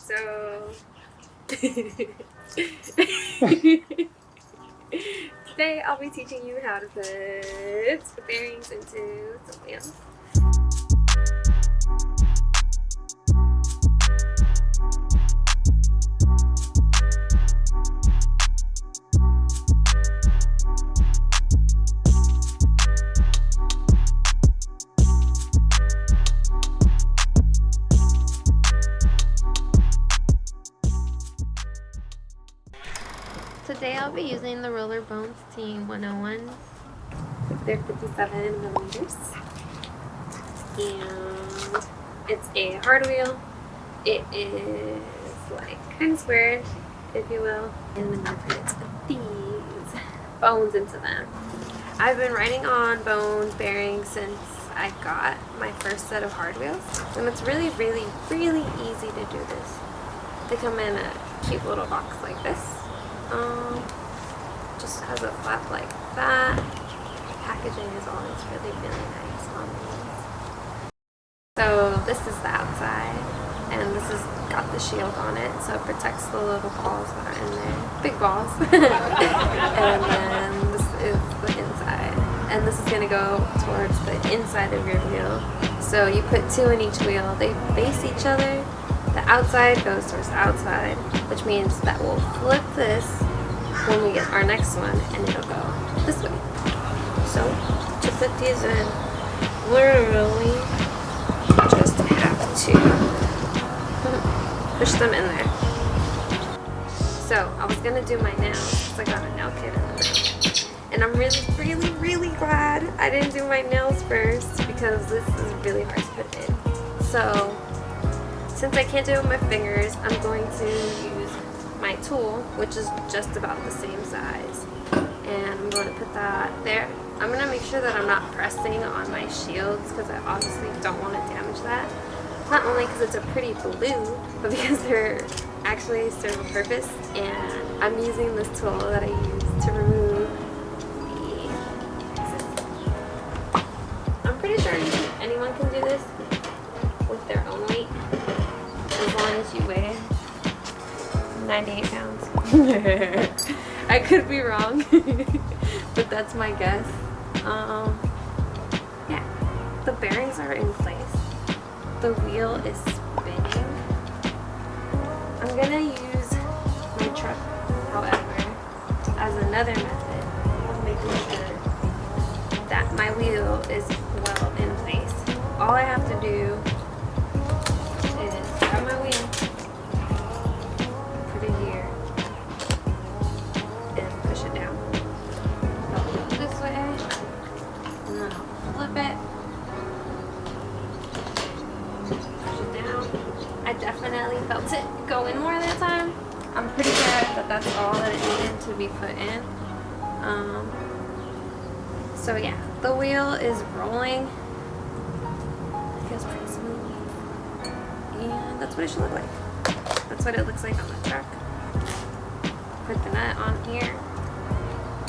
So today I'll be teaching you how to put the bearings into the wheels. Today I'll be using the Rollerbones Team 101. They're 57 millimeters. And it's a hard wheel. It is like kind of squared, if you will. And then I'm going to put these bones into them. I've been riding on bone bearings since I got my first set of hard wheels. And it's really easy to do this. They come in a cute little box like this. Just has a flap like that. Packaging is always really nice on these. So this is the outside, and this has got the shield on it, so it protects the little balls that are in there. Big balls. And then this is the inside. And this is going to go towards the inside of your wheel. So you put two in each wheel. They face each other. The outside goes towards the outside, which means that we'll flip this when we get our next one, and it'll go this way. So to put these in, literally just have to push them in there. So I was gonna do my nails because I got a nail kit in the mail, and I'm really glad I didn't do my nails first because this is really hard to put in. So since I can't do it with my fingers, I'm going to use my tool, which is just about the same size. And I'm going to put that there. I'm going to make sure that I'm not pressing on my shields because I obviously don't want to damage that. Not only because it's a pretty blue, but because they're actually serve a purpose. And I'm using this tool that I use to remove the excess. I'm pretty sure anyone can do this with their own weight. As long as you weigh 98 pounds. I could be wrong, but that's my guess. Yeah, the bearings are in place. The wheel is spinning. I'm gonna use my truck, however, as another method of making sure that my wheel is well in place. All I have to do grab my wheel, put it here, and push it down. I'll go this way, and then I'll flip it, push it down. I definitely felt it go in more that time. I'm pretty sure that that's all that it needed to be put in. So yeah, the wheel is rolling. It feels pretty smooth. And that's what it should look like. That's what it looks like on the truck. Put the nut on here.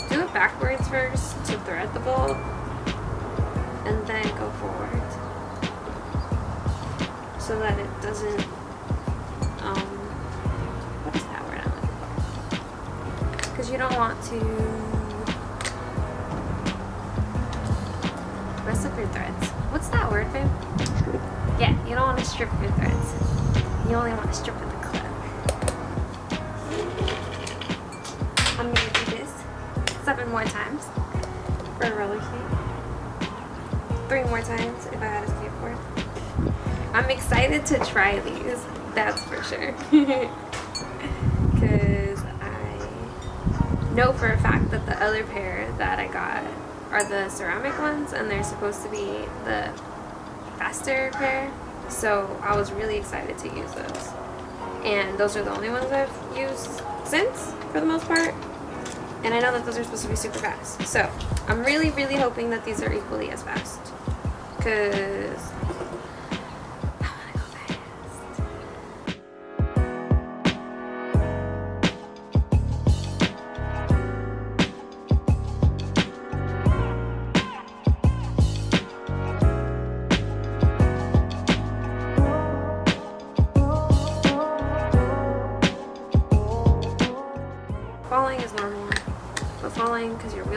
Do it backwards first to thread the bolt, and then go forward so that it doesn't, what is that word I'm looking for? Because you don't want to mess up your threads. What's that word, babe? Yeah, you don't want to strip your threads. You only want to strip with the clip. I'm going to do this 7 more times for a roller skate. 3 more times if I had a skateboard. I'm excited to try these, that's for sure. Because I know for a fact that the other pair that I got are the ceramic ones, and they're supposed to be the faster pair, so I was really excited to use those, and those are the only ones I've used since, for the most part, and I know that those are supposed to be super fast, so I'm really hoping that these are equally as fast, because I want to go fast.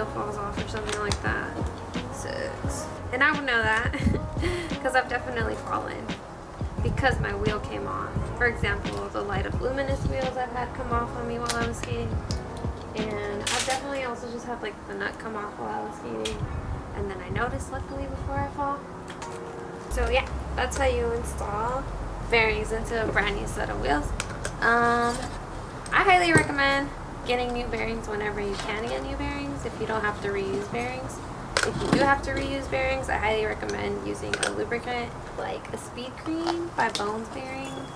wheel falls off or something like that. Sucks. And I would know that because I've definitely fallen because my wheel came on. For example, the light up luminous wheels I've had come off on me while I was skating. And I've definitely also just had like the nut come off while I was skating. And then I noticed luckily before I fall. So yeah, that's how you install bearings into a brand new set of wheels. I highly recommend getting new bearings whenever you can get new bearings if you don't have to reuse bearings. If you do have to reuse bearings, I highly recommend using a lubricant like a Speed Cream by Bones Bearings.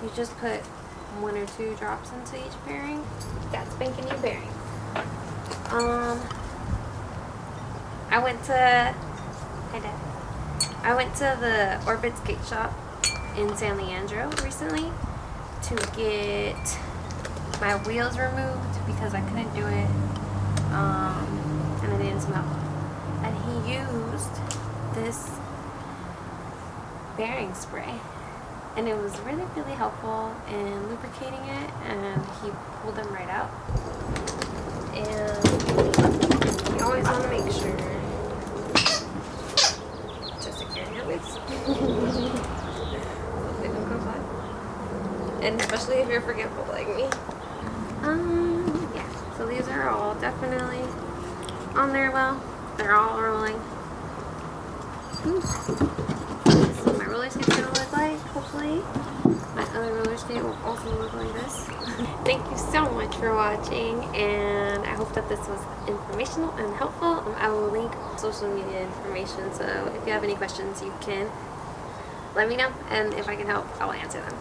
You just put 1 or 2 drops into each bearing. Got spanking new bearings. I went to the Orbit Skate Shop in San Leandro recently to get my wheels removed because I couldn't do it, and I needed some help. And he used this bearing spray, and it was really, really helpful in lubricating it, and he pulled them right out. And you always want to make sure to secure your wheels. They don't come flat. And especially if you're forgetful like me. Yeah, so these are all definitely on there well. They're all rolling. This is what my roller skate's gonna look like, hopefully. My other roller skate will also look like this. Thank you so much for watching, and I hope that this was informational and helpful. I will link social media information, so if you have any questions, you can let me know, and if I can help, I will answer them.